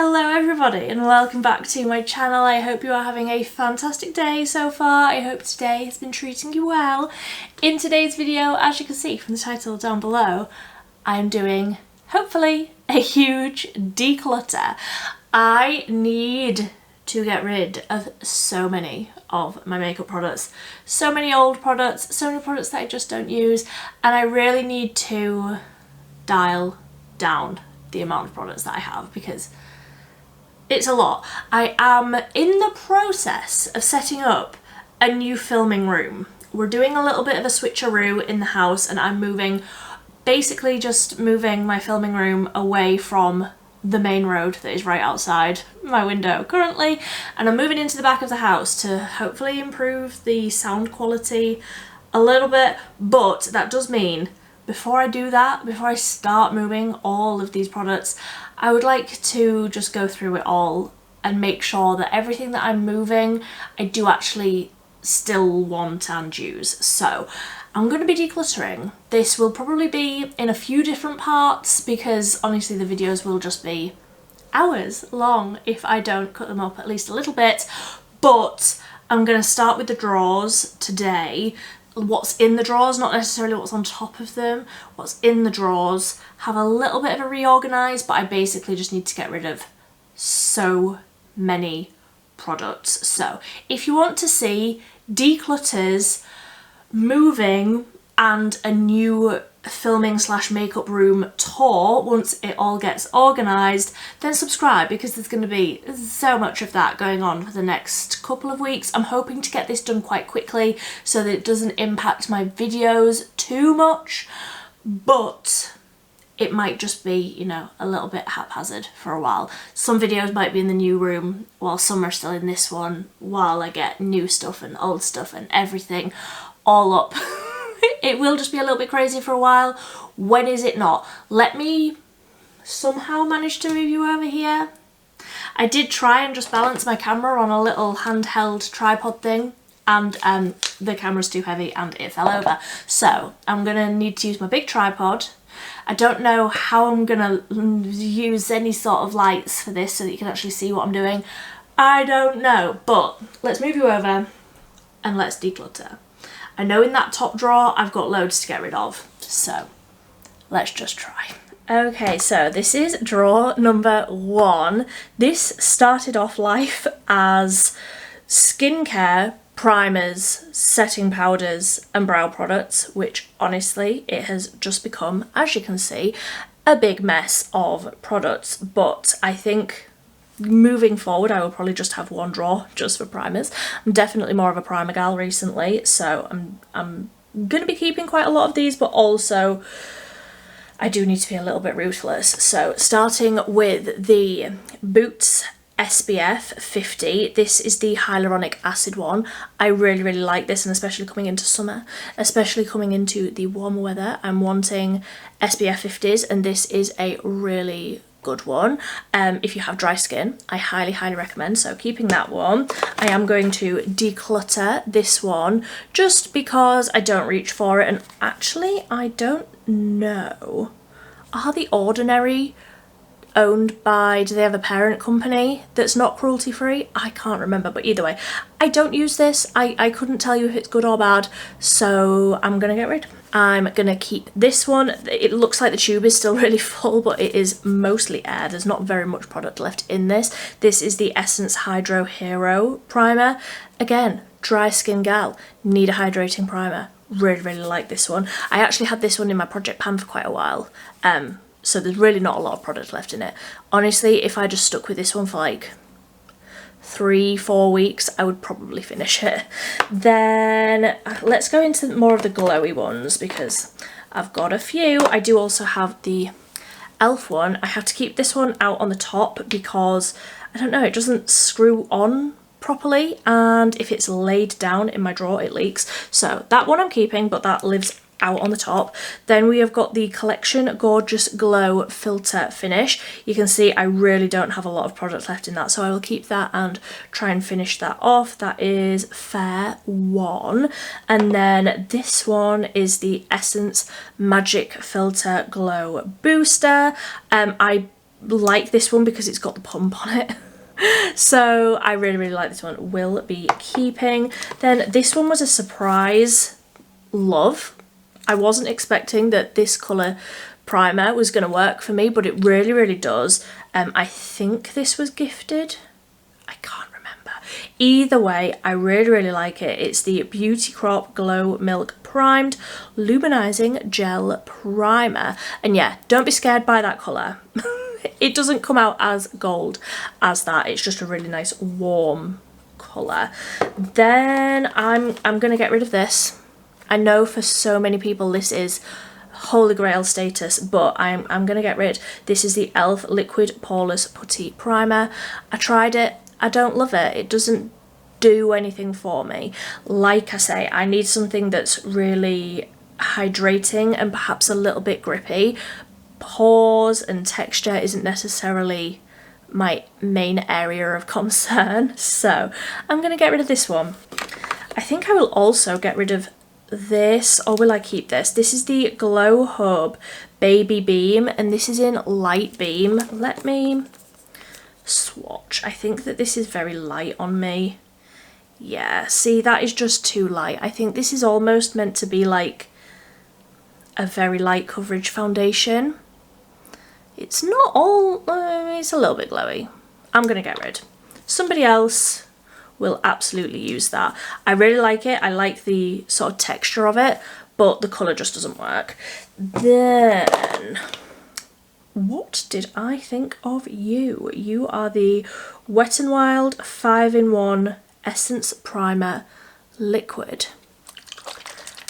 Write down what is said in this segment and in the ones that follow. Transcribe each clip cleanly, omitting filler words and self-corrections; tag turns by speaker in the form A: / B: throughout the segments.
A: Hello everybody and welcome back to my channel. I hope you are having a fantastic day so far. I hope today has been treating you well. In today's video, as you can see from the title down below, I'm doing, hopefully, a huge declutter. I need to get rid of so many of my makeup products. So many old products, so many products that I just don't use, and I really need to dial down the amount of products that I have because it's a lot. I am in the process of setting up a new filming room. We're doing a little bit of a switcheroo in the house and I'm basically just moving my filming room away from the main road that is right outside my window currently, and I'm moving into the back of the house to hopefully improve the sound quality a little bit, but that does mean before I do that, before I start moving all of these products, I would like to just go through it all and make sure that everything that I'm moving, I do actually still want and use. So I'm going to be decluttering. This will probably be in a few different parts because honestly the videos will just be hours long if I don't cut them up at least a little bit. But I'm going to start with the drawers today. What's in the drawers, not necessarily what's on top of them, what's in the drawers, have a little bit of a reorganise, but I basically just need to get rid of so many products. So if you want to see declutters, moving and a new filming / makeup room tour once it all gets organised, then subscribe because there's going to be so much of that going on for the next couple of weeks. I'm hoping to get this done quite quickly so that it doesn't impact my videos too much, but it might just be, you know, a little bit haphazard for a while. Some videos might be in the new room while some are still in this one, while I get new stuff and old stuff and everything all up. It will just be a little bit crazy for a while. When is it not? Let me somehow manage to move you over here. I did try and just balance my camera on a little handheld tripod thing, and the camera's too heavy and it fell over. So I'm gonna need to use my big tripod. I don't know how I'm gonna use any sort of lights for this so that you can actually see what I'm doing. I don't know, but let's move you over and let's declutter. I know in that top drawer I've got loads to get rid of, so let's just try. Okay, so this is drawer number 1. This started off life as skincare, primers, setting powders and brow products, which honestly it has just become, as you can see, a big mess of products. But I think moving forward I will probably just have one drawer just for primers. I'm definitely more of a primer gal recently, so I'm going to be keeping quite a lot of these, but also I do need to be a little bit ruthless. So starting with the Boots SPF 50. This is the hyaluronic acid one. I really like this, and especially coming into summer, especially coming into the warmer weather, I'm wanting SPF 50s, and this is a really good one. If you have dry skin, I highly recommend, so keeping that one. I am going to declutter this one just because I don't reach for it, and actually I don't know, are The Ordinary owned by, do they have a parent company that's not cruelty free? I can't remember, but either way, I don't use this. I couldn't tell you if it's good or bad, so I'm gonna get rid. I'm gonna keep this one. It looks like the tube is still really full, but it is mostly air. There's not very much product left in this. This is the Essence Hydro Hero Primer. Again, dry skin gal, need a hydrating primer. Really like this one. I actually had this one in my project pan for quite a while. So there's really not a lot of product left in it. Honestly, if I just stuck with this one for like 3-4 weeks, I would probably finish it. Then let's go into more of the glowy ones because I've got a few. I do also have the e.l.f. one. I have to keep this one out on the top because, I don't know, it doesn't screw on properly, and if it's laid down in my drawer it leaks. So that one I'm keeping, but that lives out on the top. Then we have got the Collection Gorgeous Glow Filter Finish. You can see I really don't have a lot of product left in that, so I will keep that and try and finish that off. That is fair one. And then this one is the Essence Magic Filter Glow Booster. I like this one because it's got the pump on it. So I really like this one. Will be keeping. Then this one was a surprise love. I wasn't expecting that this colour primer was going to work for me, but it really does. I think this was gifted. I can't remember. Either way, I really like it. It's the Beauty Crop Glow Milk Primed Luminizing Gel Primer. And yeah, don't be scared by that colour. It doesn't come out as gold as that. It's just a really nice warm colour. Then I'm going to get rid of this. I know for so many people this is holy grail status, but I'm going to get rid. This is the e.l.f. Liquid Poreless Putty Primer. I tried it. I don't love it. It doesn't do anything for me. Like I say, I need something that's really hydrating and perhaps a little bit grippy. Pores and texture isn't necessarily my main area of concern, so I'm going to get rid of this one. I think I will also get rid of this, or will I keep this? This is the Glow Hub Baby Beam, and this is in Light Beam. Let me swatch. I think that this is very light on me. Yeah, see, that is just too light. I think this is almost meant to be like a very light coverage foundation. It's not all, it's a little bit glowy. I'm going to get rid. Somebody else will absolutely use that. I really like it. I like the sort of texture of it, but the colour just doesn't work. Then, what did I think of you? You are the Wet n Wild 5-in-1 Essence Primer Liquid.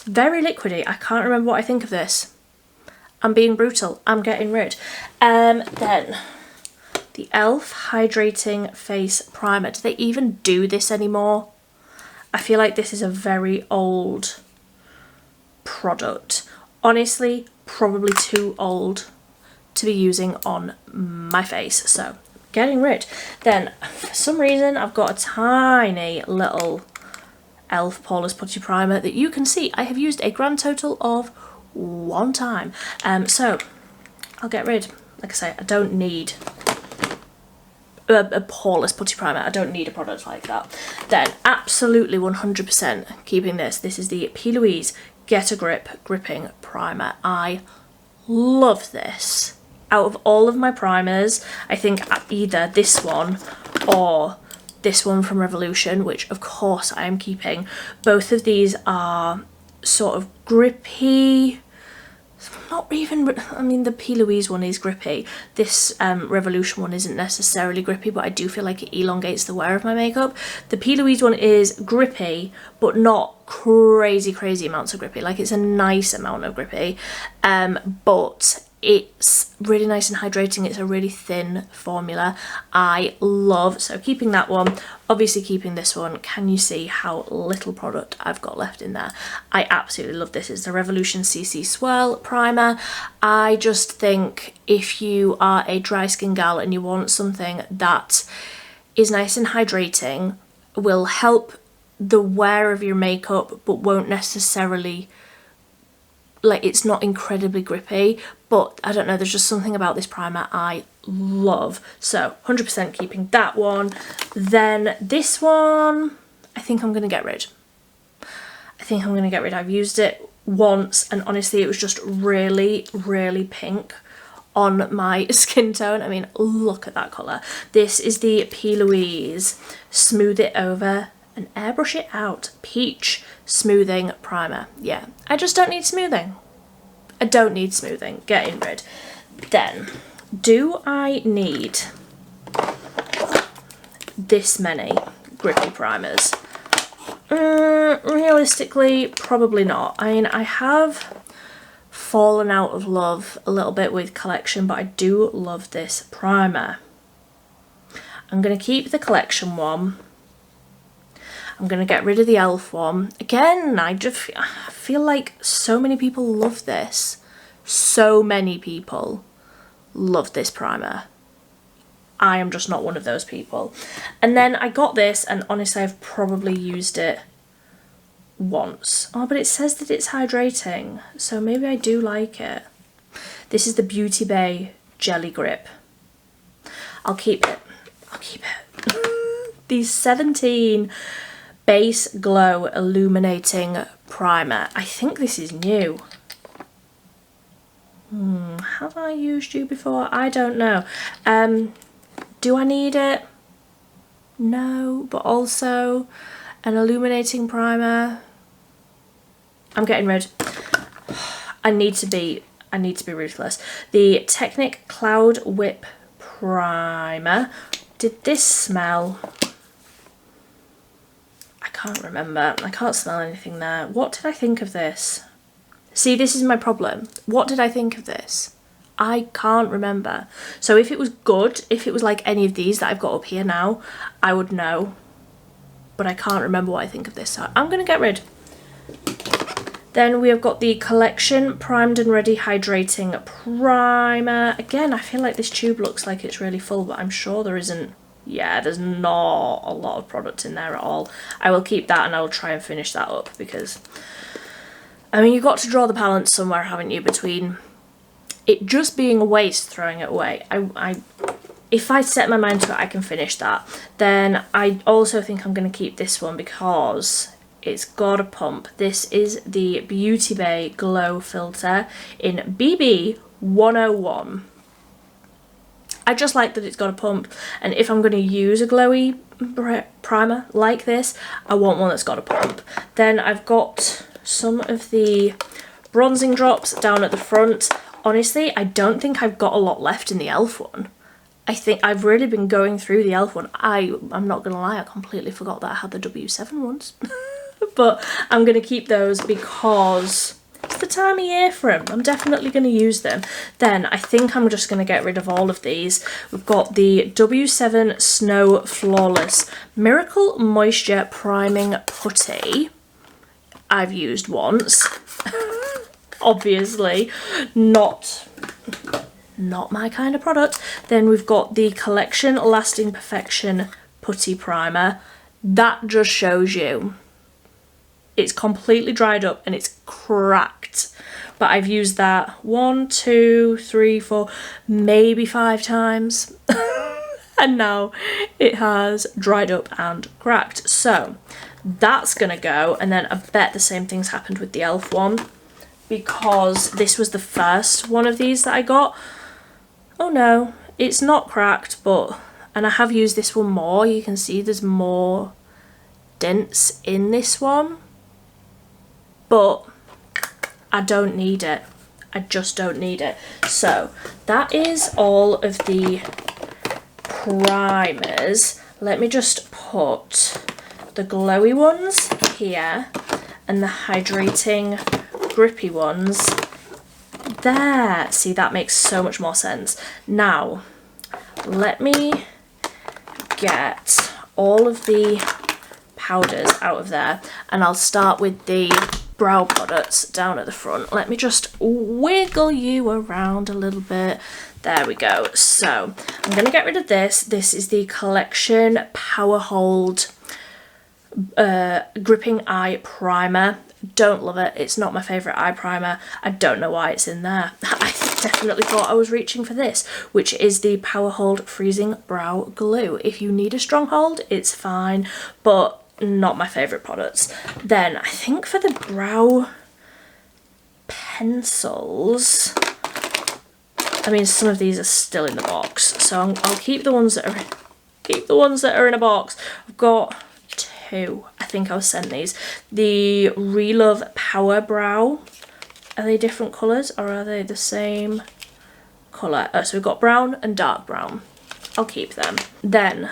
A: Very liquidy. I can't remember what I think of this. I'm being brutal. I'm getting rid. Then the e.l.f. Hydrating Face Primer. Do they even do this anymore? I feel like this is a very old product. Honestly, probably too old to be using on my face. So, getting rid. Then, for some reason, I've got a tiny little e.l.f. Poreless Putty Primer that you can see I have used a grand total of 1 time. So I'll get rid. Like I say, I don't need a poreless putty primer. I don't need a product like that. Then absolutely 100% keeping this. This is the P. Louise Get a Grip Gripping Primer. I love this. Out of all of my primers, I think either this one or this one from Revolution, which of course I am keeping. Both of these are sort of grippy. Not even, I mean, the P. Louise one is grippy. This Revolution one isn't necessarily grippy, but I do feel like it elongates the wear of my makeup. The P. Louise one is grippy, but not crazy amounts of grippy. Like, it's a nice amount of grippy, but it's really nice and hydrating. It's a really thin formula. I love, so keeping that one, obviously keeping this one. Can you see how little product I've got left in there? I absolutely love this. It's the Revolution CC Swirl Primer. I just think if you are a dry skin gal and you want something that is nice and hydrating, will help the wear of your makeup, but won't necessarily, like, it's not incredibly grippy, but I don't know, there's just something about this primer I love. So 100% keeping that one. Then this one, I think I'm going to get rid. I've used it once, and honestly it was just really pink on my skin tone. I mean, look at that colour. This is the P. Louise Smooth It Over and Airbrush It Out Peach Smoothing Primer. Yeah, I just don't need smoothing. I don't need smoothing. Getting rid. Then, do I need this many grippy primers? Realistically, probably not. I mean, I have fallen out of love a little bit with Collection, but I do love this primer. I'm going to keep the Collection one. I'm going to get rid of the e.l.f. one. Again, I feel like so many people love this. So many people love this primer. I am just not one of those people. And then I got this, and honestly I've probably used it once. Oh, but it says that it's hydrating, so maybe I do like it. This is the Beauty Bay Jelly Grip I'll keep it. I'll keep it. The 17 Base Glow Illuminating Primer. I think this is new. Have I used you before? I don't know. Do I need it? No, but also an illuminating primer. I'm getting rid. I need to be ruthless. The Technic Cloud Whip Primer. Did this smell? I can't remember. I can't smell anything there. What did I think of this? See, this is my problem. What did I think of this? I can't remember. So if it was good, if it was like any of these that I've got up here now, I would know. But I can't remember what I think of this. So I'm going to get rid. Then we have got the Collection Primed and Ready Hydrating Primer. Again, I feel like this tube looks like it's really full, but I'm sure there isn't. Yeah, there's not a lot of product in there at all. I will keep that and I will try and finish that up because, I mean, you've got to draw the balance somewhere, haven't you, between it just being a waste throwing it away. If I set my mind to it, I can finish that. Then I also think I'm going to keep this one because it's got a pump. This is the Beauty Bay Glow Filter in BB 101. I just like that it's got a pump, and if I'm going to use a glowy primer like this, I want one that's got a pump. Then I've got some of the bronzing drops down at the front. Honestly, I don't think I've got a lot left in the e.l.f. one. I think I've really been going through the e.l.f. one. I'm not going to lie, I completely forgot that I had the W7 ones. But I'm going to keep those because it's the time of year for them. I'm definitely going to use them. Then I think I'm just going to get rid of all of these. We've got the W7 Snow Flawless Miracle Moisture Priming Putty. I've used once. Obviously not my kind of product. Then we've got the Collection Lasting Perfection Putty Primer. That just shows you it's completely dried up and it's cracked. But I've used that 1, 2, 3, 4, maybe 5 times. And now it has dried up and cracked. So that's gonna go. And then I bet the same things happened with the e.l.f. one, because this was the first one of these that I got. Oh no, it's not cracked, but, and I have used this one more. You can see there's more dents in this one, but I don't need it. I just don't need it. So that is all of the primers. Let me just put the glowy ones here and the hydrating grippy ones there. See, that makes so much more sense. Now let me get all of the powders out of there, and I'll start with the brow products down at the front. Let me just wiggle you around a little bit. There we go. So I'm going to get rid of this. This is the Collection Power Hold Gripping Eye Primer. Don't love it. It's not my favourite eye primer. I don't know why it's in there. I definitely thought I was reaching for this, which is the Power Hold Freezing Brow Glue. If you need a strong hold, it's fine, but not my favourite products. Then I think for the brow pencils, I mean, some of these are still in the box, so I'll keep the ones that are in a box. I've got 2. I think I was sent these. The Relove Power Brow. Are they different colours or are they the same colour? So we've got brown and dark brown. I'll keep them. Then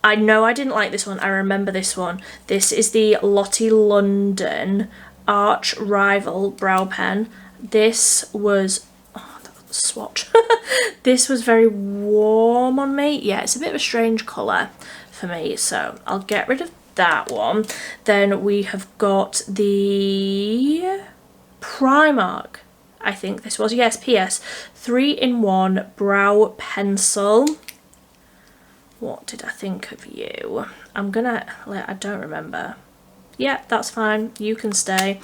A: I know I didn't like this one. I remember this one. This is the Lottie London Arch Rival Brow Pen. This was, oh, that was a swatch. This was very warm on me. Yeah, it's a bit of a strange colour for me, so I'll get rid of that one. Then we have got the Primark, I think this was, yes, PS 3-in-1 Brow Pencil. What did I think of you? I'm gonna, I don't remember. Yeah, that's fine, you can stay.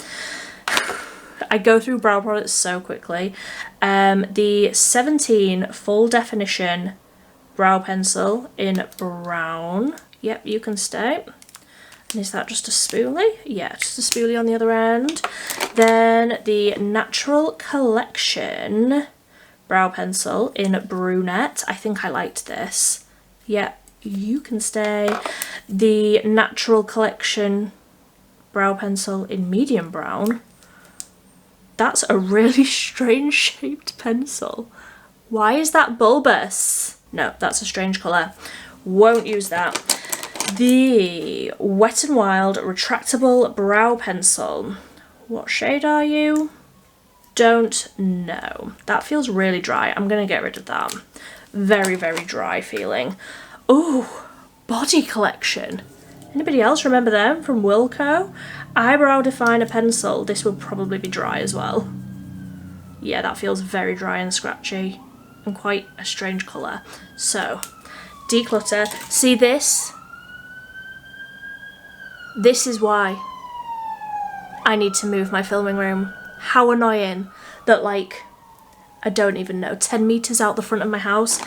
A: I go through brow products so quickly. The 17 Full Definition brow pencil in brown. Yep, you can stay. And is that just a spoolie? Yeah, just a spoolie on the other end. Then the Natural Collection brow pencil in brunette. I think I liked this. Yep, you can stay. The Natural Collection brow pencil in medium brown. That's a really strange shaped pencil. Why is that bulbous? No, that's a strange colour. Won't use that. The Wet n Wild retractable brow pencil. What shade are you? Don't know. That feels really dry. I'm gonna get rid of that. Very, very dry feeling. Ooh, Body Collection. Anybody else remember them from Wilco? Eyebrow definer pencil. This will probably be dry as well. Yeah, that feels very dry and scratchy and quite a strange colour. So, Declutter. See this? This is why I need to move my filming room. How annoying that, like, I don't even know, 10 metres out the front of my house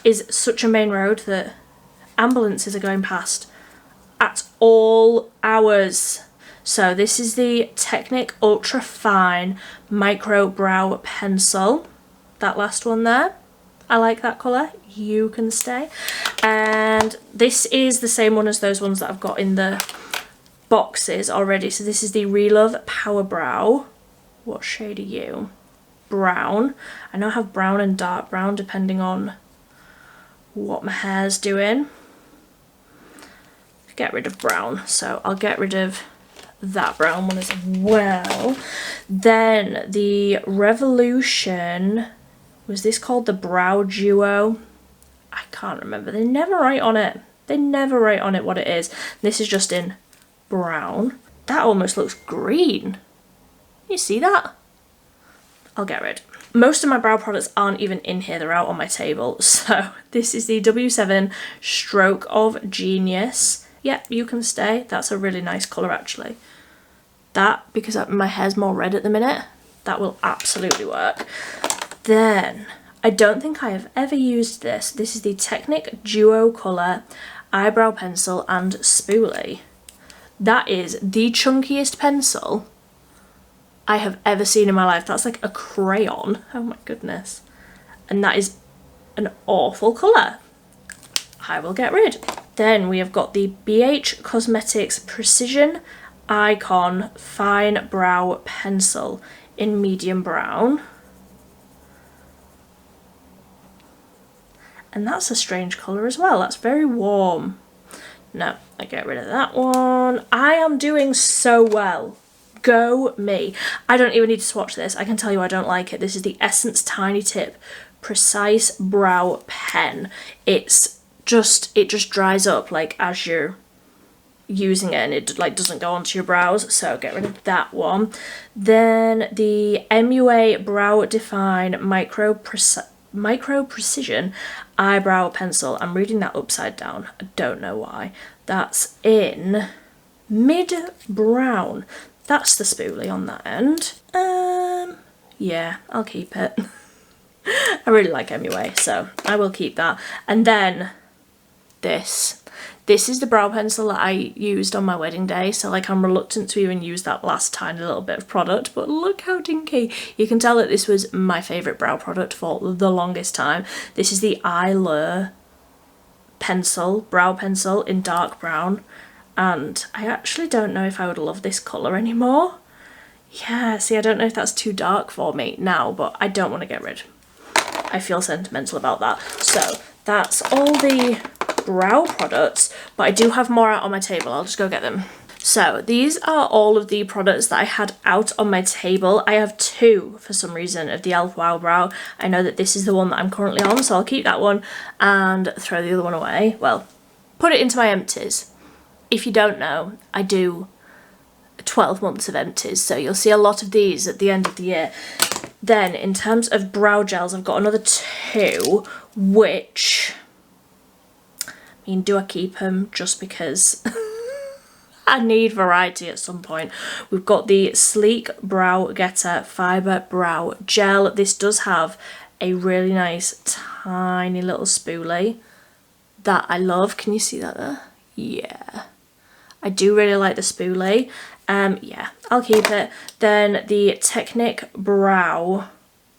A: is such a main road that ambulances are going past at all hours. So this is the Technic Ultra Fine Micro Brow Pencil. That last one there. I like that colour. You can stay. And this is the same one as those ones that I've got in the boxes already. So this is the Relove Power Brow. What shade are you? Brown. I now have brown and dark brown depending on what my hair's doing. Get rid of brown, so I'll get rid of that brown one as well. Then the Revolution, was this called the Brow Duo? I can't remember. They never write on it. They never write on it what it is. This is just in brown. That almost looks green. You see that? I'll get rid. Most of my brow products aren't even in here, they're out on my table. So this is the W7 Stroke of Genius. Yep, you can stay. That's a really nice colour actually. That, because my hair's more red at the minute, that will absolutely work. Then, I don't think I have ever used this. This is the Technic Duo Colour Eyebrow Pencil and Spoolie. That is the chunkiest pencil I have ever seen in my life. That's like a crayon. Oh my goodness. And that is an awful colour. I will get rid. Then we have got the BH Cosmetics Precision Icon Fine Brow Pencil in medium brown. And that's a strange colour as well. That's very warm. No, I get rid of that one. I am doing so well. Go me. I don't even need to swatch this. I can tell you I don't like it. This is the Essence Tiny Tip Precise Brow Pen. It just dries up like as you're using it, and it like doesn't go onto your brows, so get rid of that one. Then the MUA Brow Define Micro Precision Eyebrow Pencil. I'm reading that upside down. I don't know why. That's in mid brown. That's the spoolie on that end. Yeah, I'll keep it. I really like MUA, so I will keep that. And then this is the brow pencil that I used on my wedding day, so like I'm reluctant to even use that last tiny little bit of product, but look how dinky. You can tell that this was my favourite brow product for the longest time. This is the Eyelure pencil, brow pencil in dark brown, and I actually don't know if I would love this colour anymore. Yeah, see, I don't know if that's too dark for me now, but I don't want to get rid. I feel sentimental about that. So that's all the brow products, but I do have more out on my table. I'll just go get them. So these are all of the products that I had out on my table. I have two for some reason of the e.l.f. Wow Brow. I know that this is the one that I'm currently on, so I'll keep that one and throw the other one away. Well, put it into my empties. If you don't know, I do 12 months of empties, so you'll see a lot of these at the end of the year. Then in terms of brow gels, I've got another two, which, I mean, do I keep them just because I need variety at some point? We've got the Sleek Brow Getter Fibre Brow Gel. This does have a really nice tiny little spoolie. that I love. Can you see that there? Yeah. I do really like the spoolie. Yeah, I'll keep it. Then the Technic Brow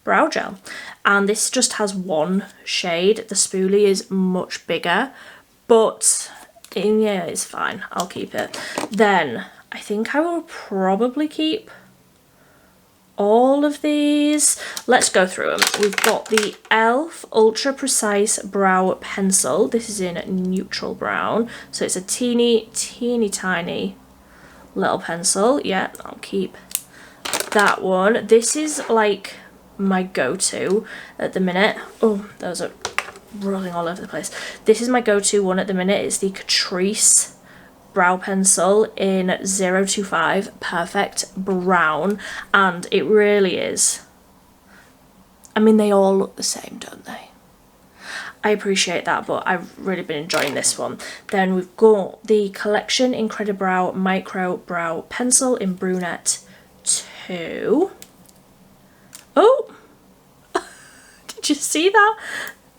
A: Gel. And this just has one shade. The spoolie is much bigger, but yeah, it's fine. I'll keep it. Then I think I will probably keep all of these. Let's go through them. We've got the e.l.f. Ultra Precise Brow Pencil. This is in neutral brown, so it's a teeny tiny little pencil. Yeah, I'll keep that one. This is like my go-to at the minute. Oh, those are rolling all over the place. This is my go-to one at the minute. It's the Catrice brow pencil in 025 Perfect Brown, and it really is. I mean, they all look the same, don't they? I appreciate that, but I've really been enjoying this one. Then we've got the Collection Incredibrow Micro Brow Pencil in Brunette 2. Oh! Did you see that?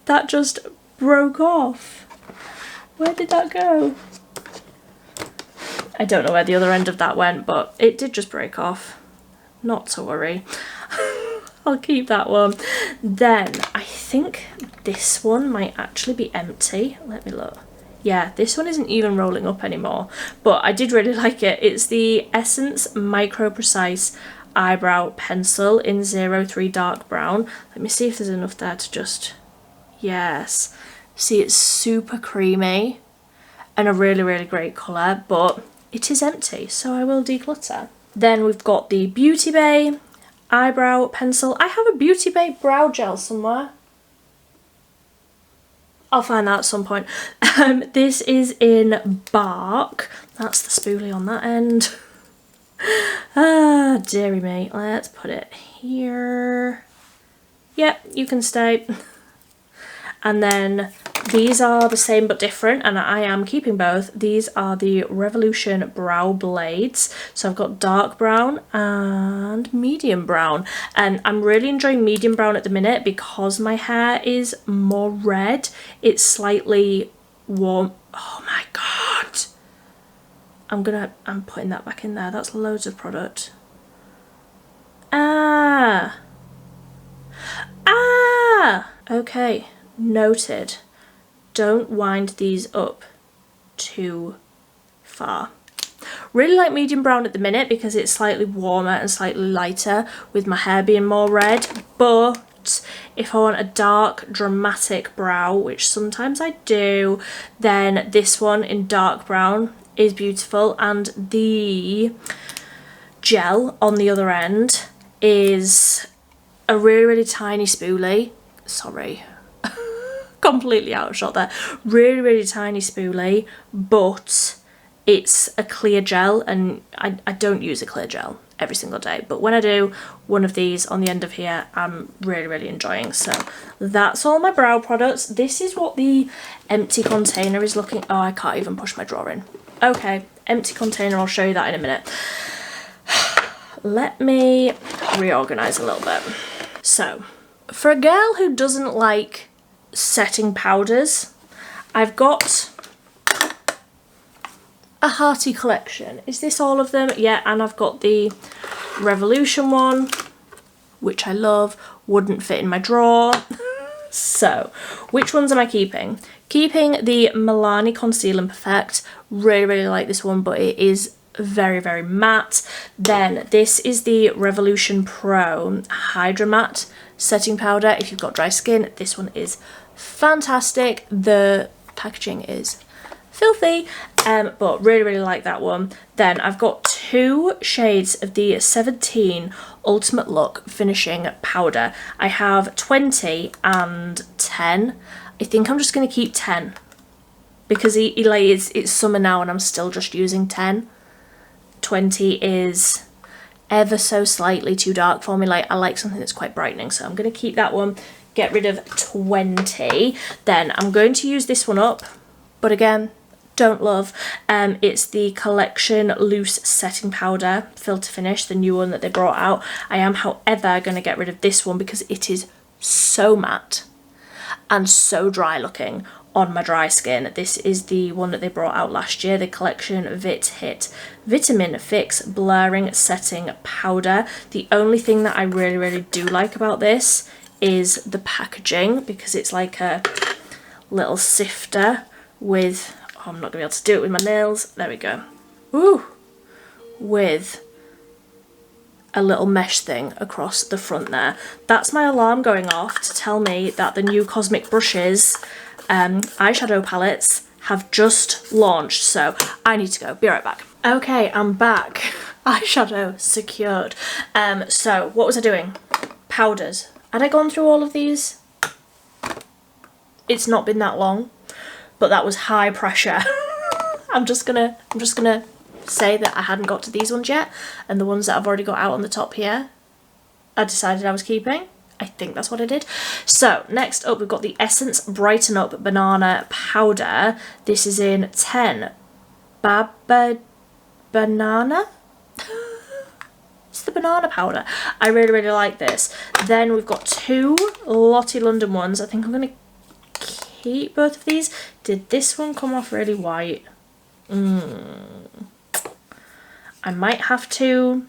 A: That just broke off. Where did that go? I don't know where the other end of that went, but it did just break off. Not to worry. I'll keep that one. Then I think this one might actually be empty. Let me look. Yeah, this one isn't even rolling up anymore, but I did really like it. It's the Essence Micro Precise Eyebrow Pencil in 03 Dark Brown. Let me see if there's enough there to just... Yes. See, it's super creamy and a really great colour, but it is empty, so I will declutter. Then we've got the Beauty Bay Eyebrow Pencil. I have a Beauty Bay brow gel somewhere. I'll find that at some point. This is in Bark. That's the spoolie on that end. Ah, dearie me. Let's put it here. Yep, you can stay. And then these are the same but different, and I am keeping both. These are the Revolution Brow Blades. So I've got dark brown and medium brown. And I'm really enjoying medium brown at the minute because my hair is more red. It's slightly warm. Oh my god. I'm putting that back in there. That's loads of product. Ah. Okay. Noted. Don't wind these up too far. Really like medium brown at the minute because it's slightly warmer and slightly lighter with my hair being more red, but if I want a dark dramatic brow, which sometimes I do, then this one in dark brown is beautiful, and the gel on the other end is a really tiny spoolie. Sorry. Completely out of shot there. Really tiny spoolie, but it's a clear gel, and I don't use a clear gel every single day, but when I do, one of these on the end of here I'm really enjoying. So that's all my brow products. This is what the empty container is looking. Oh, I can't even push my drawer in. Okay, empty container, I'll show you that in a minute. Let me reorganize a little bit. So for a girl who doesn't like setting powders, I've got a hearty collection. Is this all of them? Yeah, and I've got the Revolution one, which I love, wouldn't fit in my drawer. So, which ones am I keeping? Keeping the Milani Conceal and Perfect. Really like this one, but it is very matte. Then this is the Revolution Pro Hydra Matte setting powder. If you've got dry skin, this one is fantastic. The packaging is filthy, but really like that one. Then I've got 2 shades of the 17 Ultimate Look finishing powder. I have 20 and 10. I think I'm just going to keep 10 because it's summer now and I'm still just using 10. 20 is ever so slightly too dark for me. Like, I like something that's quite brightening, so I'm going to keep that one. Get rid of 20. Then I'm going to use this one up, but again, don't love. It's the Collection Loose Setting Powder Filter Finish, the new one that they brought out. I am, however, going to get rid of this one because it is so matte and so dry looking. on my dry skin. This is the one that they brought out last year, the Collection Vit Hit Vitamin Fix Blurring Setting Powder. The only thing that I really do like about this is the packaging, because it's like a little sifter with, oh, I'm not gonna be able to do it with my nails, there we go. Ooh, with a little mesh thing across the front there. That's my alarm going off to tell me that the new Cosmic Brushes eyeshadow palettes have just launched, so I need to go. Be right back. Okay, I'm back. Eyeshadow secured. So what was I doing? Powders. Had I gone through all of these? It's not been that long, but that was high pressure. I'm just gonna say that I hadn't got to these ones yet, and the ones that I've already got out on the top here, I decided I was keeping. I think that's what I did. So next up we've got the Essence Brighten Up Banana Powder. This is in 10 Banana? It's the banana powder. I really like this. Then we've got 2 Lottie London ones. I think I'm going to keep both of these. Did this one come off really white? I might have to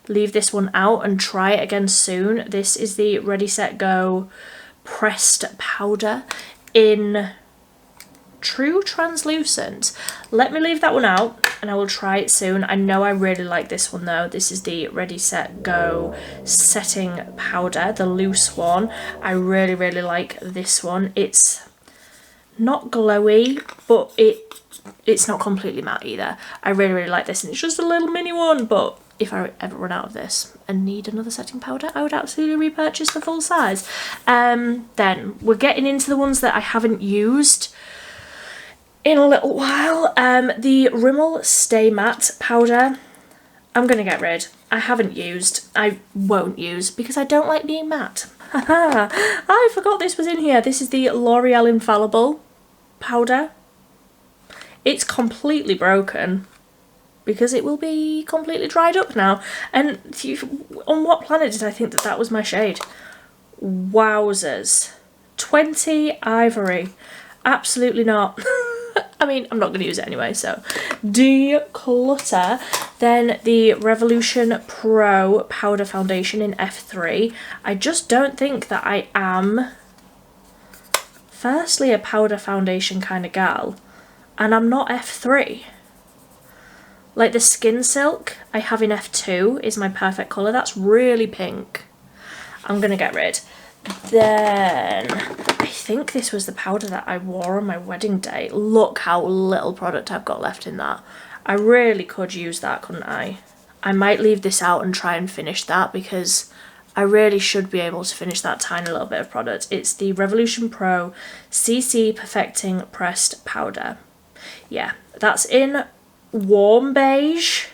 A: leave this one out and try it again soon. This is the Ready Set Go Pressed Powder in True Translucent. Let me leave that one out and I will try it soon. I know I really like this one though. This is the Ready Set Go Setting Powder, the loose one. I really like this one. It's not glowy, but it's not completely matte either. I really like this, and it's just a little mini one, but if I ever run out of this and need another setting powder, I would absolutely repurchase the full size. Then we're getting into the ones that I haven't used in a little while. The Rimmel Stay Matte powder, I'm gonna get rid. I haven't used, I won't use, because I don't like being matte. Haha, I forgot this was in here. This is the L'Oreal Infallible powder. It's completely broken because it will be completely dried up now. And on what planet did I think that that was my shade? Wowzers. 20 Ivory. Absolutely not. I mean, I'm not going to use it anyway, so. Declutter. Then the Revolution Pro Powder Foundation in F3. I just don't think that I am, firstly, a powder foundation kind of gal. And I'm not F3. Like the Skin Silk I have in F2 is my perfect colour. That's really pink. I'm going to get rid. Then I think this was the powder that I wore on my wedding day. Look how little product I've got left in that. I really could use that, couldn't I? I might leave this out and try and finish that, because I really should be able to finish that tiny little bit of product. It's the Revolution Pro CC Perfecting Pressed Powder. Yeah, that's in warm beige.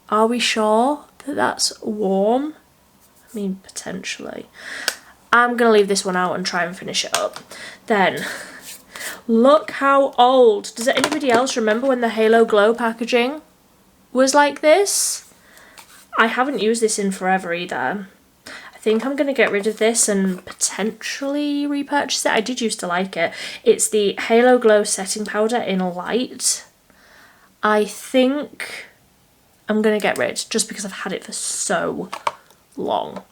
A: Are we sure that that's warm? I mean, potentially. I'm going to leave this one out and try and finish it up. Then, look how old. Does anybody else remember when the Halo Glow packaging was like this? I haven't used this in forever either. I think I'm going to get rid of this and potentially repurchase it. I did used to like it. It's the Halo Glow Setting Powder in Light. I think I'm going to get rid, just because I've had it for so long.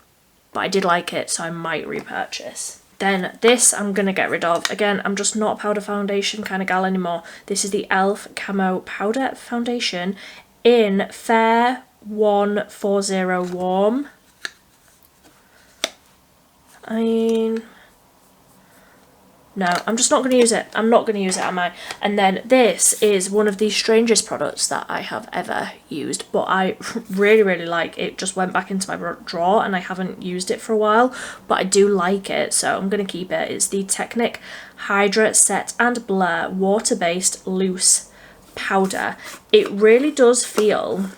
A: But I did like it, so I might repurchase. Then this I'm going to get rid of. Again, I'm just not a powder foundation kind of gal anymore. This is the e.l.f. Camo Powder Foundation in Fair 140 Warm. I mean, no, I'm just not going to use it. I'm not going to use it, am I? And then this is one of the strangest products that I have ever used, but I really like it. Just went back into my drawer and I haven't used it for a while, but I do like it, so I'm going to keep it. It's the Technic Hydra Set and Blur Water-Based Loose Powder. It really does feel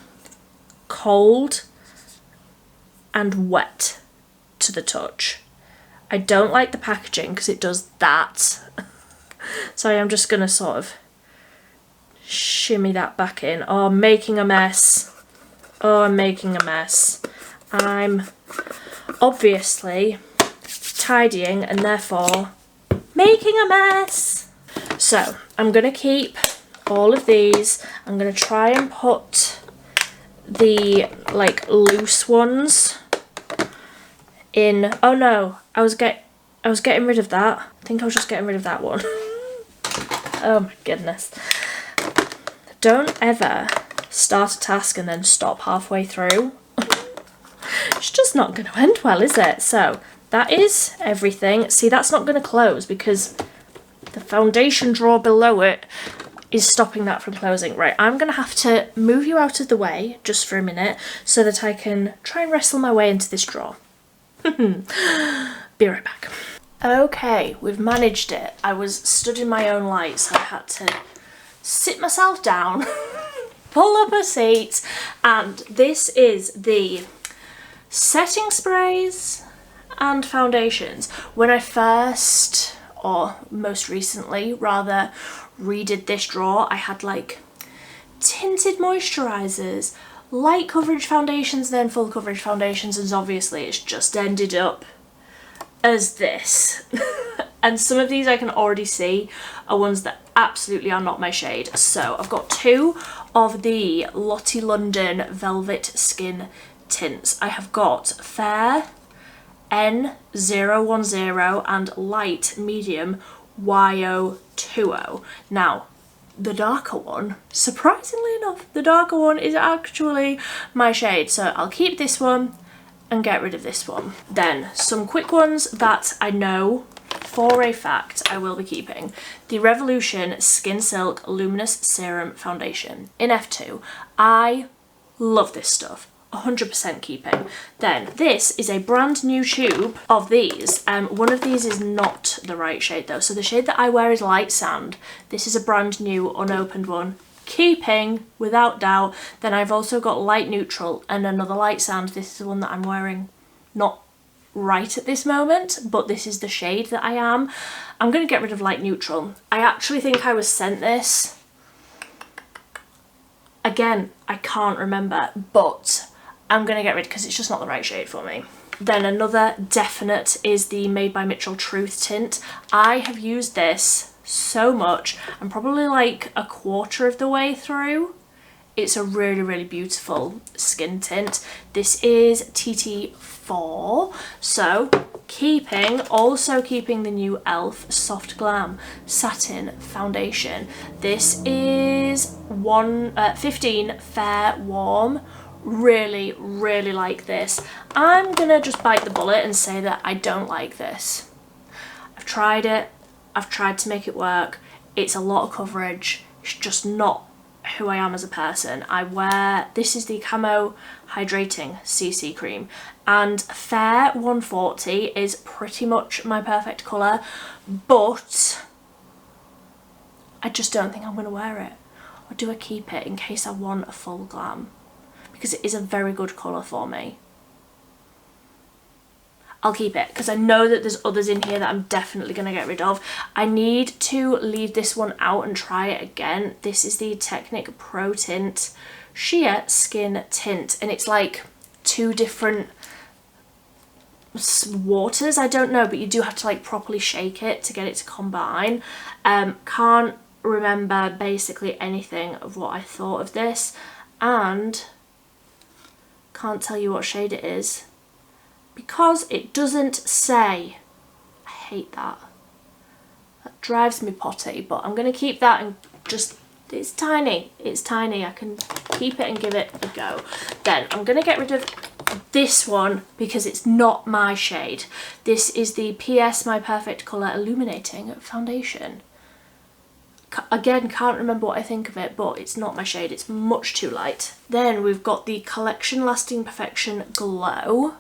A: cold and wet to the touch. I don't like the packaging because it does that. So I'm just going to sort of shimmy that back in. Oh, I'm making a mess. Oh, I'm making a mess. I'm obviously tidying and therefore making a mess. So I'm going to keep all of these. I'm going to try and put the like loose ones in. Oh no, I was getting rid of that. I think I was just getting rid of that one. Oh my goodness. Don't ever start a task and then stop halfway through. It's just not going to end well, is it? So that is everything. See, that's not going to close because the foundation drawer below it is stopping that from closing. Right, I'm going to have to move you out of the way just for a minute so that I can try and wrestle my way into this drawer. Be right back. Okay, we've managed it. I was stood in my own light, so I had to sit myself down, pull up a seat, and this is the setting sprays and foundations. When I first, or most recently rather, redid this drawer, I had like tinted moisturisers, light coverage foundations, then full coverage foundations, and obviously it's just ended up as this. And some of these I can already see are ones that absolutely are not my shade. So I've got two of the Lottie London Velvet Skin tints. I have got Fair N010 and Light Medium YO20. Now, the darker one, surprisingly enough, the darker one is actually my shade. So I'll keep this one and get rid of this one. Then some quick ones that I know for a fact I will be keeping. The Revolution Skin Silk Luminous Serum Foundation in F2. I love this stuff. 100% keeping. Then this is a brand new tube of these. One of these is not the right shade though. So the shade that I wear is Light Sand. This is a brand new unopened one. Keeping without doubt. Then I've also got Light Neutral and another Light Sand. This is the one that I'm wearing. Not right at this moment, but this is the shade that I am. I'm going to get rid of Light Neutral. I actually think I was sent this. Again, I can't remember, but I'm going to get rid because it's just not the right shade for me. Then another definite is the Made by Mitchell Truth tint. I have used this so much. I'm probably like a quarter of the way through. It's a really, really beautiful skin tint. This is TT4. So also keeping the new e.l.f. Soft Glam Satin Foundation. This is 15 Fair Warm. Really, really like this. I'm gonna just bite the bullet and say that I don't like this. I've tried it. I've tried to make it work. It's a lot of coverage. It's just not who I am as a person. This is the Camo Hydrating CC Cream, and Fair 140 is pretty much my perfect colour, but I just don't think I'm going to wear it. Or do I keep it in case I want a full glam? Because it is a very good colour for me. I'll keep it because I know that there's others in here that I'm definitely going to get rid of. I need to leave this one out and try it again. This is the Technic Pro Tint Sheer Skin Tint, and it's like two different waters. I don't know, but you do have to like properly shake it to get it to combine. Can't remember basically anything of what I thought of this, and can't tell you what shade it is because it doesn't say. I hate that. That drives me potty, but I'm going to keep that and just, it's tiny. It's tiny. I can keep it and give it a go. Then I'm going to get rid of this one because it's not my shade. This is the PS My Perfect Colour Illuminating Foundation. Again, can't remember what I think of it, but it's not my shade. It's much too light. Then we've got the Collection Lasting Perfection Glow.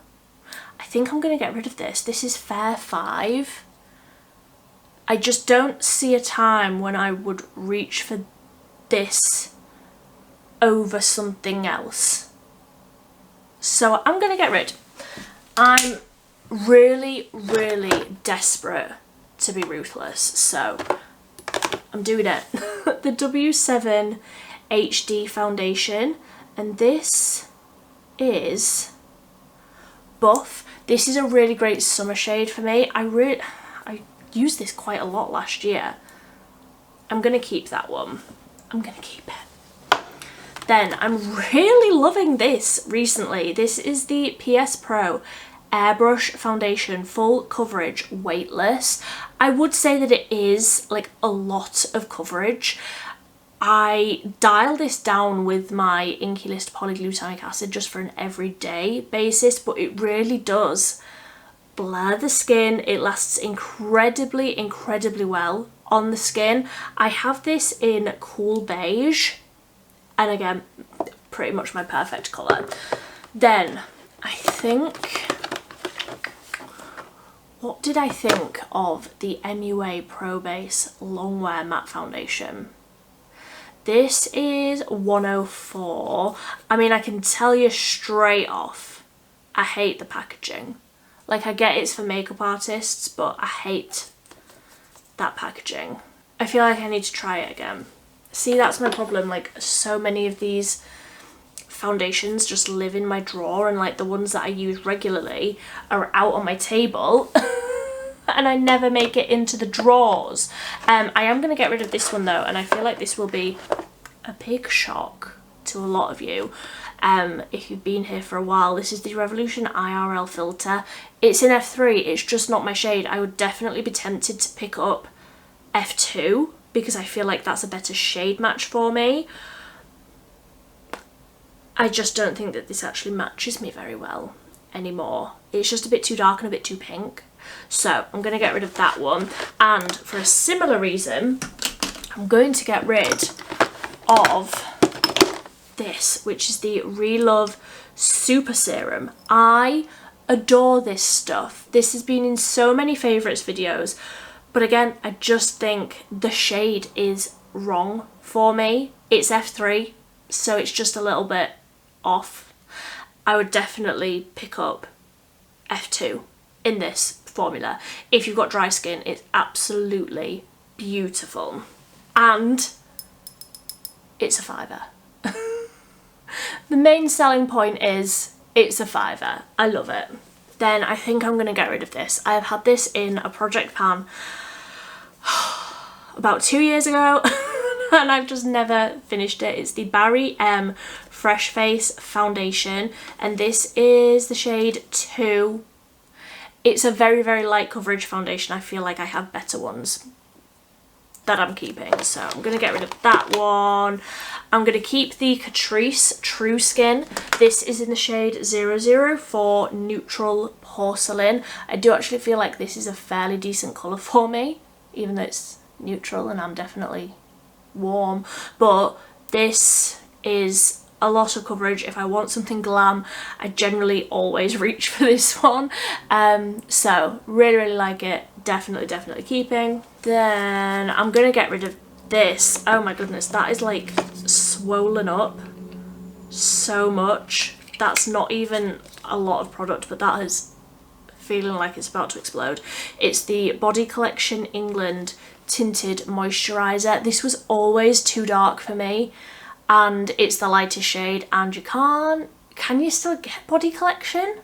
A: I think I'm going to get rid of this. This is Fair 5. I just don't see a time when I would reach for this over something else. So I'm going to get rid. I'm really, really desperate to be ruthless, so I'm doing it. The W7 HD Foundation, and this is Buff. This is a really great summer shade for me. I used this quite a lot last year. I'm going to keep that one. I'm going to keep it. Then I'm really loving this recently. This is the PS Pro Airbrush Foundation Full Coverage Weightless. I would say that it is like a lot of coverage. I dial this down with my Inky List polyglutamic acid just for an everyday basis, but it really does blur the skin. It lasts incredibly well on the skin. I have this in cool beige, and again, pretty much my perfect colour. Then I think, what did I think of the MUA Pro Base Longwear Matte Foundation? This is 104. I mean, I can tell you straight off, I hate the packaging. Like, I get it's for makeup artists, but I hate that packaging. I feel like I need to try it again. See, that's my problem. Like, so many of these foundations just live in my drawer, and like the ones that I use regularly are out on my table. And I never make it into the drawers. I am going to get rid of this one though, and I feel like this will be a big shock to a lot of you if you've been here for a while. This is the Revolution IRL filter. It's in F3, it's just not my shade. I would definitely be tempted to pick up F2 because I feel like that's a better shade match for me. I just don't think that this actually matches me very well anymore. It's just a bit too dark and a bit too pink. So I'm going to get rid of that one. And for a similar reason, I'm going to get rid of this, which is the Relove Super Serum. I adore this stuff. This has been in so many favourites videos. But again, I just think the shade is wrong for me. It's F3, so it's just a little bit off. I would definitely pick up F2 in this formula. If you've got dry skin, it's absolutely beautiful. And it's a £5. The main selling point is it's a £5. I love it. Then I think I'm going to get rid of this. I've had this in a project pan about 2 years ago and I've just never finished it. It's the Barry M Fresh Face Foundation, and this is the shade 2. It's a very light coverage foundation. I feel like I have better ones that I'm keeping, so I'm going to get rid of that one. I'm going to keep the Catrice True Skin. This is in the shade 004 Neutral Porcelain. I do actually feel like this is a fairly decent colour for me, even though it's neutral and I'm definitely warm, but this is a lot of coverage. If I want something glam, I generally always reach for this one. So really like it. Definitely keeping. Then I'm gonna get rid of this. Oh my goodness, that is like swollen up so much. That's not even a lot of product, but that is feeling like it's about to explode. It's the Body Collection England Tinted Moisturiser. This was always too dark for me, and it's the lightest shade, and can you still get Body Collection?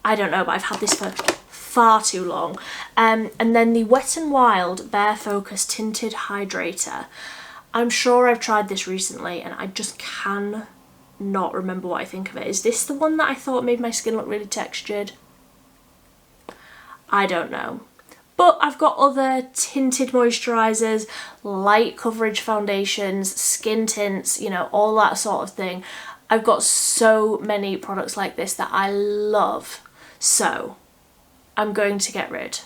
A: I don't know, but I've had this for far too long. And then the Wet n Wild Bare Focus Tinted Hydrator. I'm sure I've tried this recently and I just can not remember what I think of it. Is this the one that I thought made my skin look really textured? I don't know. But I've got other tinted moisturisers, light coverage foundations, skin tints, you know, all that sort of thing. I've got so many products like this that I love. So I'm going to get rid.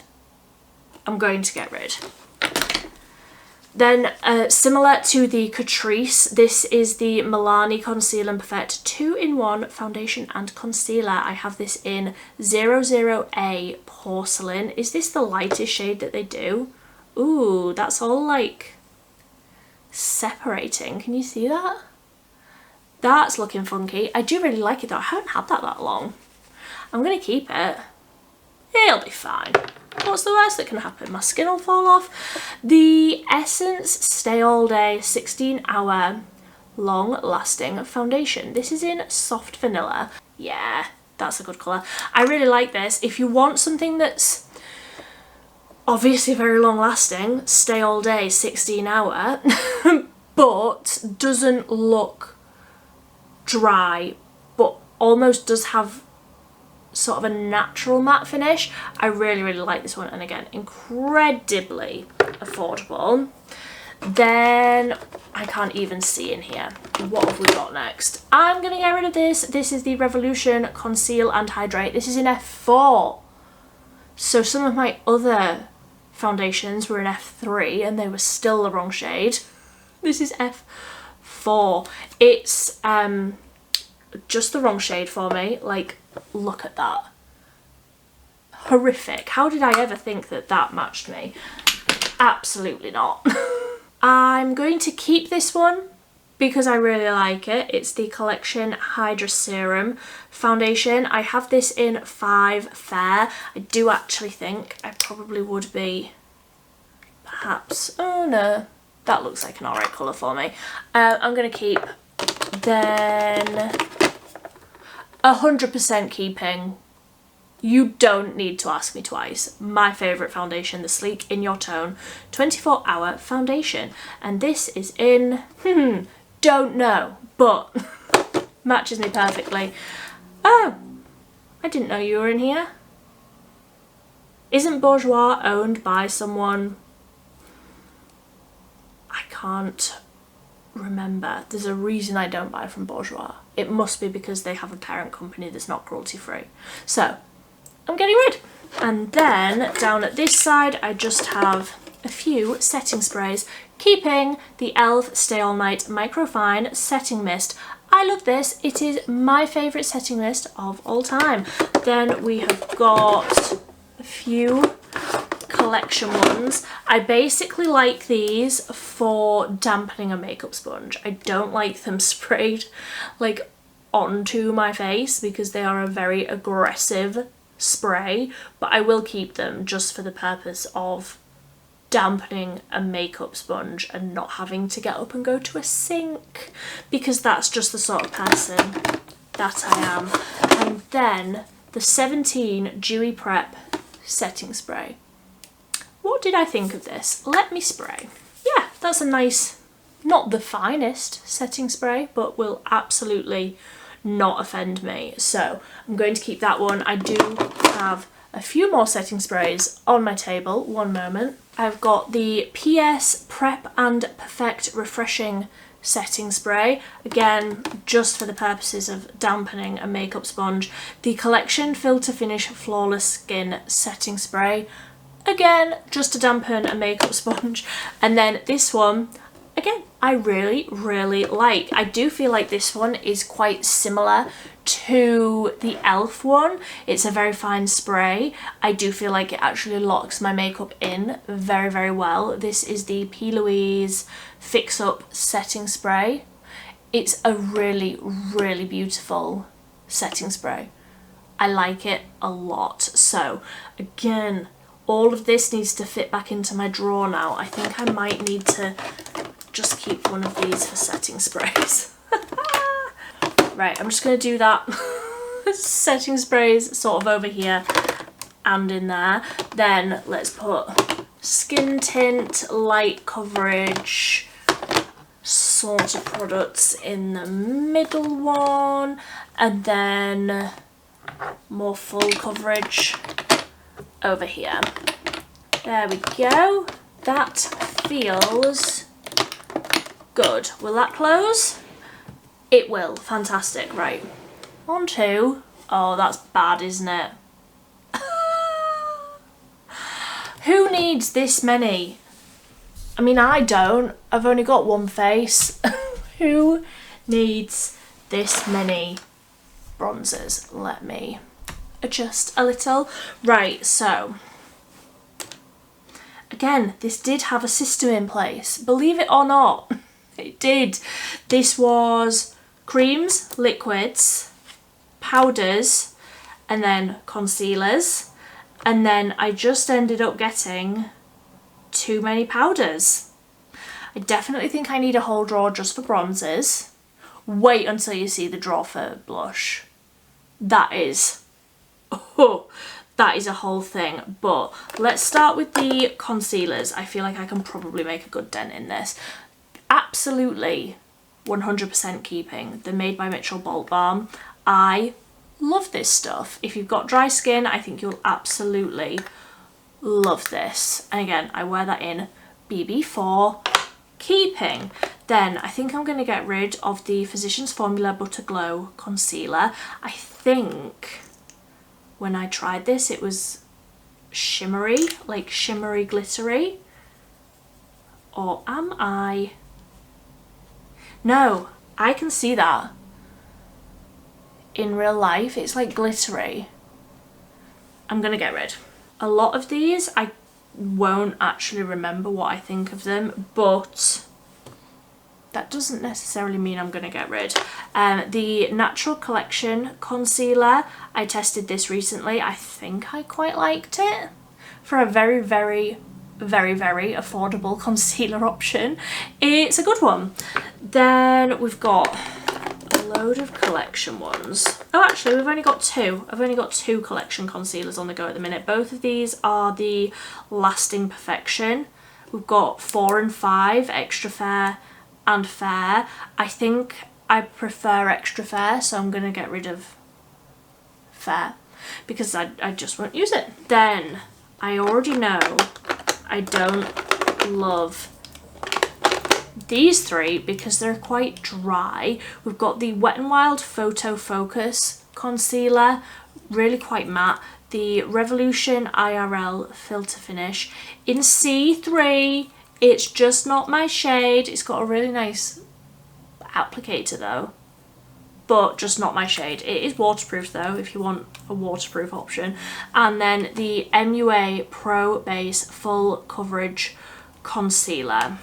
A: Then similar to the Catrice, this is the Milani Conceal and Perfect 2-in-1 foundation and concealer. I have this in 00A Porcelain. Is this the lightest shade that they do? Ooh, that's all like separating. Can you see that? That's looking funky. I do really like it though. I haven't had that long. I'm gonna keep it. It'll be fine. What's the worst that can happen? My skin will fall off. The Essence Stay All Day 16-hour long-lasting foundation. This is in Soft Vanilla. Yeah, that's a good colour. I really like this. If you want something that's Obviously very long lasting, stay all day, 16 hour, but doesn't look dry, but almost does have sort of a natural matte finish. I really, really like this one, and again, incredibly affordable. Then I can't even see in here. What have we got next? I'm gonna get rid of this. This is the Revolution Conceal and Hydrate. This is in F4. So some of my other foundations were in F3 and they were still the wrong shade. This is F4. It's just the wrong shade for me. Like, look at that. Horrific. How did I ever think that that matched me? Absolutely not. I'm going to keep this one because I really like it. It's the Collection Hydra Serum foundation. I have this in 5 Fair. I do actually think I probably would be perhaps, oh no, that looks like an alright colour for me. I'm going to keep. Then 100% keeping. You don't need to ask me twice. My favourite foundation, the Sleek In Your Tone 24 Hour Foundation. And this is in, don't know, but matches me perfectly. Oh, I didn't know you were in here. Isn't Bourjois owned by someone? I can't remember. There's a reason I don't buy from Bourjois. It must be because they have a parent company that's not cruelty free. So I'm getting rid. And then down at this side I just have a few setting sprays, keeping the e.l.f. Stay All Night Microfine Setting Mist. I love this. It is my favourite setting mist of all time. Then we have got a few collection ones. I basically like these for dampening a makeup sponge. I don't like them sprayed like onto my face because they are a very aggressive spray, but I will keep them just for the purpose of dampening a makeup sponge and not having to get up and go to a sink, because that's just the sort of person that I am. And then the 17 Dewy Prep setting spray. What did I think of this? Let me spray. Yeah, that's a nice, not the finest setting spray, but will absolutely not offend me. So I'm going to keep that one. I do have a few more setting sprays on my table. One moment. I've got the PS Prep and Perfect Refreshing setting spray, again just for the purposes of dampening a makeup sponge. The Collection Filter Finish Flawless Skin setting spray, again just to dampen a makeup sponge. And then this one, again, I really, really like. I do feel like this one is quite similar to the e.l.f. one. It's a very fine spray. I do feel like it actually locks my makeup in very, very well. This is the P. Louise Fix Up Setting Spray. It's a really, really beautiful setting spray. I like it a lot. So again, all of this needs to fit back into my drawer now. I think I might need to just keep one of these for setting sprays. Right, I'm just going to do that. Setting sprays sort of over here and in there. Then let's put skin tint, light coverage sort of products in the middle one, and then more full coverage over here. There we go. That feels good. Will that close? It will. Fantastic. Right. 1, 2. Oh, that's bad, isn't it? Who needs this many? I mean, I don't. I've only got one face. Who needs this many bronzers? Let me adjust a little. Right, so again, this did have a system in place. Believe it or not, it did. This was creams, liquids, powders, and then concealers. And then I just ended up getting too many powders. I definitely think I need a whole drawer just for bronzers. Wait until you see the drawer for blush. That is, oh, that is a whole thing. But let's start with the concealers. I feel like I can probably make a good dent in this. Absolutely 100% keeping the Made by Mitchell Bolt Balm. I love this stuff. If you've got dry skin, I think you'll absolutely love this. And again, I wear that in BB4, keeping. Then I think I'm going to get rid of the Physicians Formula Butter Glow Concealer. I think when I tried this, it was shimmery, like shimmery glittery. Or am I? No, I can see that. In real life, it's like glittery. I'm going to get rid. A lot of these, I won't actually remember what I think of them, but that doesn't necessarily mean I'm going to get rid. The Natural Collection Concealer, I tested this recently. I think I quite liked it. For a very, very, very, very affordable concealer option, it's a good one. Then we've got a load of collection ones. Oh, actually, we've only got two. I've only got two collection concealers on the go at the minute. Both of these are the Lasting Perfection. We've got 4 and 5, Extra Fair and Fair. I think I prefer Extra Fair, so I'm going to get rid of Fair because I just won't use it. Then I already know I don't love these three because they're quite dry. We've got the Wet n Wild Photo Focus Concealer, really quite matte. The Revolution IRL Filter Finish in C3. It's just not my shade. It's got a really nice applicator though, but just not my shade. It is waterproof though, if you want a waterproof option. And then the MUA Pro Base Full Coverage Concealer.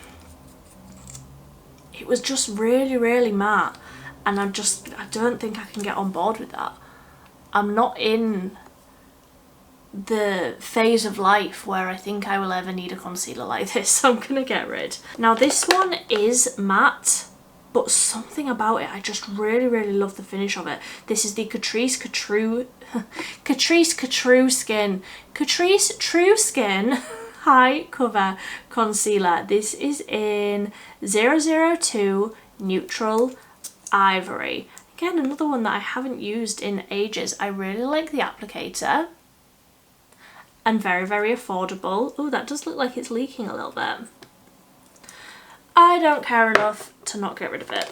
A: It was just really, really matte, and I don't think I can get on board with that. I'm not in the phase of life where I think I will ever need a concealer like this, so I'm gonna get rid. Now this one is matte, but something about it, I just really, really love the finish of it. This is the Catrice True Skin High Cover Concealer. This is in 002 Neutral Ivory. Again, another one that I haven't used in ages. I really like the applicator and very, very affordable. Oh, that does look like it's leaking a little bit. I don't care enough to not get rid of it.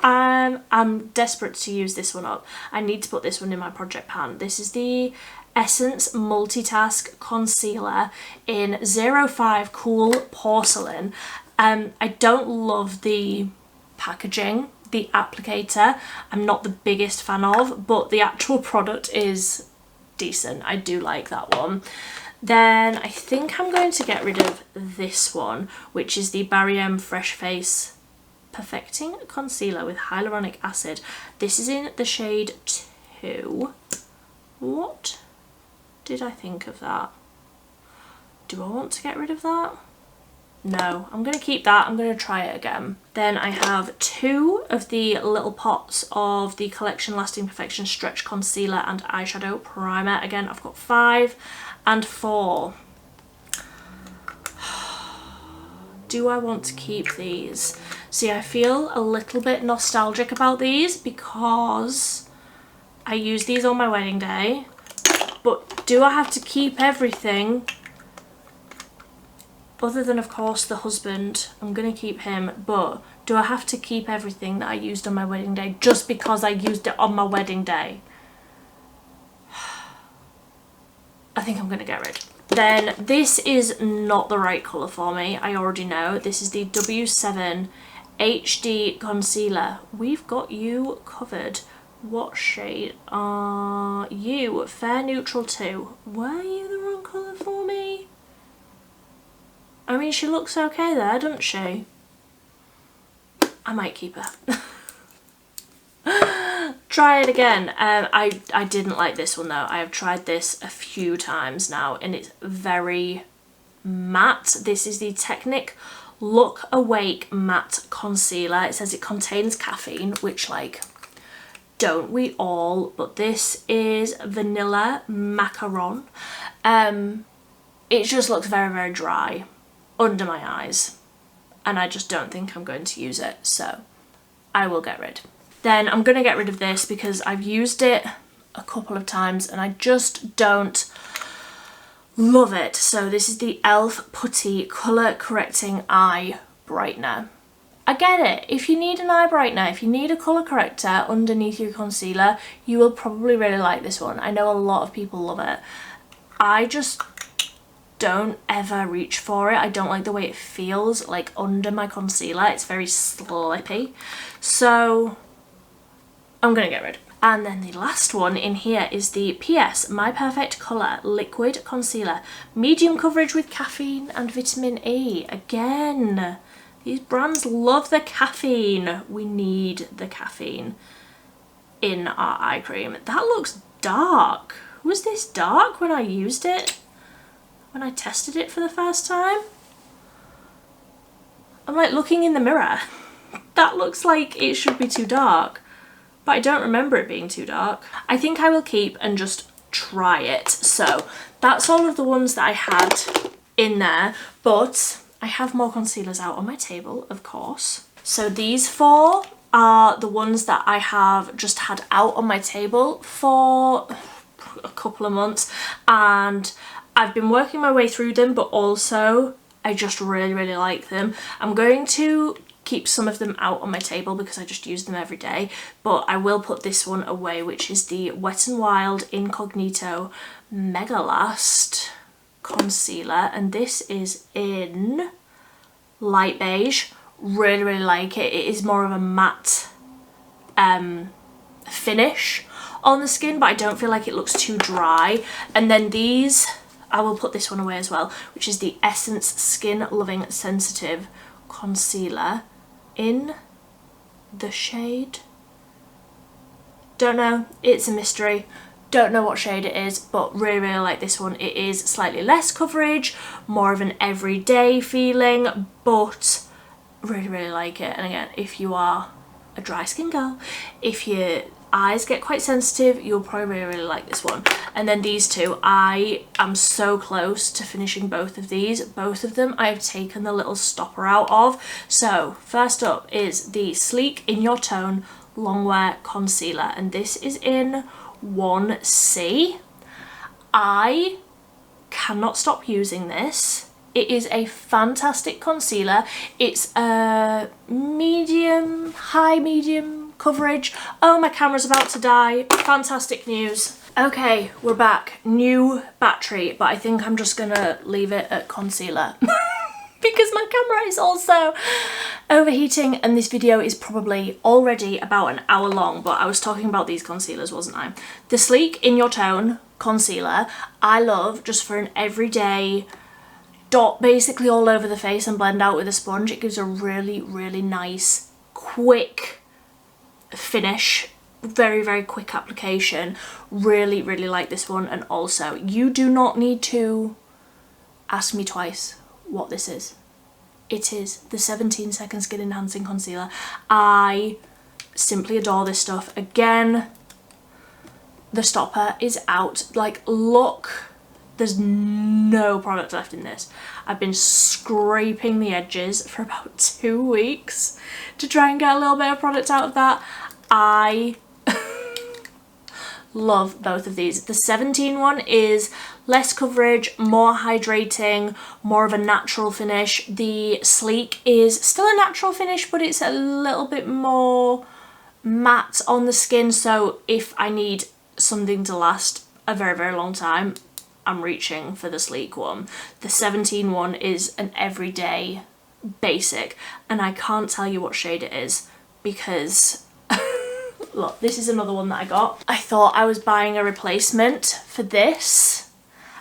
A: I'm desperate to use this one up. I need to put this one in my project pan. This is the Essence Multitask Concealer in 05 Cool Porcelain. I don't love the packaging, the applicator. I'm not the biggest fan of, but the actual product is decent. I do like that one. Then I think I'm going to get rid of this one, which is the Barry M Fresh Face Perfecting Concealer with Hyaluronic Acid. This is in the shade 2. What did I think of that? Do I want to get rid of that? No, I'm going to keep that. I'm going to try it again. Then I have 2 of the little pots of the Collection Lasting Perfection Stretch Concealer and Eyeshadow Primer. Again, I've got 5 and 4. Do I want to keep these? See, I feel a little bit nostalgic about these because I used these on my wedding day. But do I have to keep everything? Other than, of course, the husband. I'm going to keep him. But do I have to keep everything that I used on my wedding day just because I used it on my wedding day? I think I'm going to get rid. Then this is not the right colour for me. I already know. This is the W7 HD Concealer. We've got you covered. What shade are you? Fair Neutral 2. Were you the wrong colour for me? I mean, she looks okay there, doesn't she? I might keep her. Try it again. I didn't like this one though. I have tried this a few times now and it's very matte. This is the Technic Look Awake Matte Concealer. It says it contains caffeine, which, like, don't we all? But this is Vanilla Macaron. It just looks very, very dry under my eyes, and I just don't think I'm going to use it, so I will get rid. Then I'm going to get rid of this because I've used it a couple of times and I just don't love it. So this is the e.l.f. Putty Colour Correcting Eye Brightener. I get it. If you need an eye brightener, if you need a colour corrector underneath your concealer, you will probably really like this one. I know a lot of people love it. I just don't ever reach for it. I don't like the way it feels like under my concealer. It's very slippy. So I'm gonna get rid. And then the last one in here is the PS My Perfect Colour Liquid Concealer. Medium coverage with caffeine and vitamin E. Again, these brands love the caffeine. We need the caffeine in our eye cream. That looks dark. Was this dark when I used it? When I tested it for the first time? I'm like looking in the mirror. That looks like it should be too dark, but I don't remember it being too dark. I think I will keep and just try it. So that's all of the ones that I had in there, but I have more concealers out on my table, of course. So these 4 are the ones that I have just had out on my table for a couple of months, and I've been working my way through them, but also I just really, really like them. I'm going to keep some of them out on my table because I just use them every day, but I will put this one away, which is the Wet n Wild Incognito Mega Last Concealer, and this is in light beige. Really, really like it. It is more of a matte finish on the skin, but I don't feel like it looks too dry. And then these, I will put this one away as well, which is the Essence Skin Loving Sensitive Concealer in the shade, don't know, it's a mystery, don't know what shade it is, but really, really like this one. It is slightly less coverage, more of an everyday feeling, but really, really like it. And again, if you are a dry skin girl, if your eyes get quite sensitive, you'll probably really, really like this one. And then these 2, I am so close to finishing both of these. Both of them I've taken the little stopper out of. So first up is the Sleek In Your Tone Longwear Concealer, and this is in 1C. I cannot stop using this. It is a fantastic concealer. It's a medium, high medium coverage. Oh, my camera's about to die. Fantastic news. Okay, we're back. New battery, but I think I'm just gonna leave it at concealer because my camera is also overheating, and this video is probably already about an hour long, but I was talking about these concealers, wasn't I? The Sleek In Your Tone Concealer, I love just for an everyday dot basically all over the face and blend out with a sponge. It gives a really, really nice, quick finish. Very, very quick application. Really, really like this one. And also, you do not need to ask me twice what this is. It is the 17 Second Skin Enhancing Concealer. I simply adore this stuff. Again, the stopper is out. Like, look, there's no product left in this. I've been scraping the edges for about 2 weeks to try and get a little bit of product out of that. I love both of these. The 17 one is less coverage, more hydrating, more of a natural finish. The Sleek is still a natural finish, but it's a little bit more matte on the skin. So if I need something to last a very, very long time, I'm reaching for the Sleek one. The 17 one is an everyday basic, and I can't tell you what shade it is because look, this is another one that I got. I thought I was buying a replacement for this,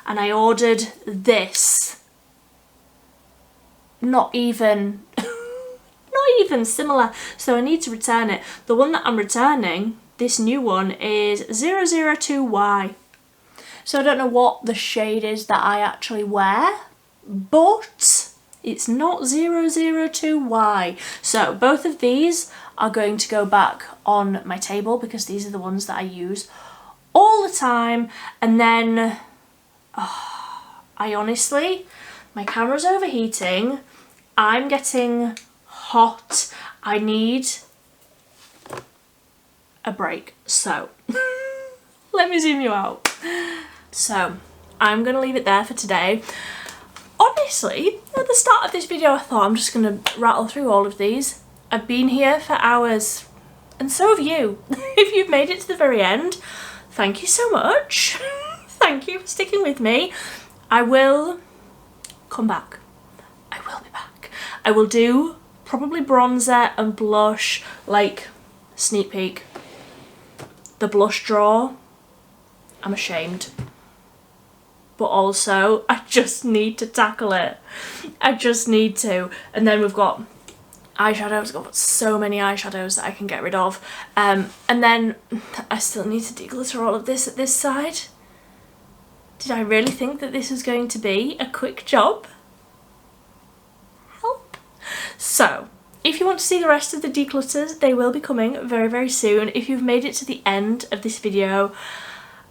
A: and I ordered this. Not even similar, so I need to return it. The one that I'm returning, this new one, is 002Y. So I don't know what the shade is that I actually wear, but It's not 002Y. So both of these are going to go back on my table because these are the ones that I use all the time. And then, I honestly, my camera's overheating. I'm getting hot. I need a break. So let me zoom you out. So I'm gonna leave it there for today. Honestly, at the start of this video, I thought I'm just gonna rattle through all of these. I've been here for hours, and so have you. If you've made it to the very end, thank you so much. Thank you for sticking with me. I will come back. I will be back. I will do probably bronzer and blush, like sneak peek. The blush draw, I'm ashamed. But also, I just need to tackle it. I just need to. And then we've got eyeshadows. I've got so many eyeshadows that I can get rid of. And then I still need to declutter all of this at this side. Did I really think that this was going to be a quick job? Help. So, if you want to see the rest of the declutters, they will be coming very, very soon. If you've made it to the end of this video,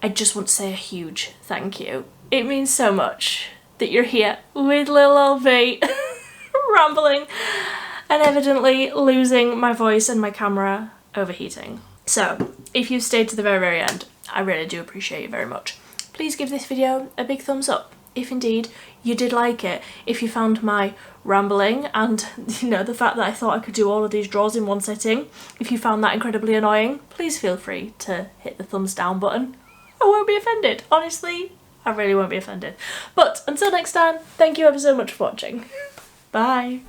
A: I just want to say a huge thank you. It means so much that you're here with little old me rambling and evidently losing my voice and my camera overheating. So if you've stayed to the very, very end, I really do appreciate it very much. Please give this video a big thumbs up if indeed you did like it. If you found my rambling and, you know, the fact that I thought I could do all of these drawers in one sitting, if you found that incredibly annoying, please feel free to hit the thumbs down button. I won't be offended. Honestly, I really won't be offended. But until next time, thank you ever so much for watching. Bye.